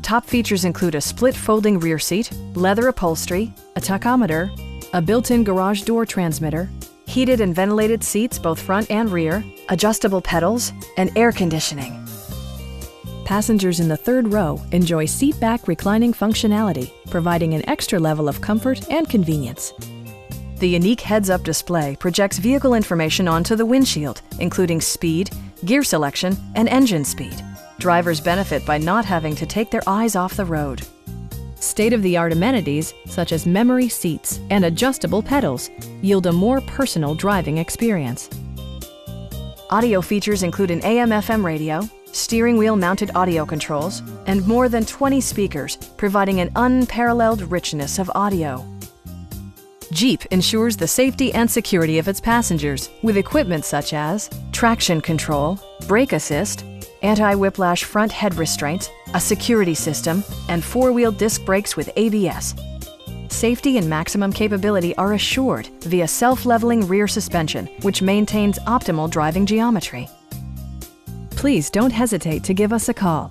Top features include a split folding rear seat, leather upholstery, a tachometer, a built-in garage door transmitter, heated and ventilated seats both front and rear, adjustable pedals, and air conditioning. Passengers in the third row enjoy seat-back reclining functionality, providing an extra level of comfort and convenience. The unique heads-up display projects vehicle information onto the windshield, including speed, gear selection, and engine speed. Drivers benefit by not having to take their eyes off the road. State-of-the-art amenities, such as memory seats and adjustable pedals, yield a more personal driving experience. Audio features include an AM/FM radio, steering wheel mounted audio controls, and more than 20 speakers, providing an unparalleled richness of audio. Jeep ensures the safety and security of its passengers with equipment such as traction control, brake assist, anti-whiplash front head restraints, a security system, and four-wheel disc brakes with ABS. Safety and maximum capability are assured via self-leveling rear suspension, which maintains optimal driving geometry. Please don't hesitate to give us a call.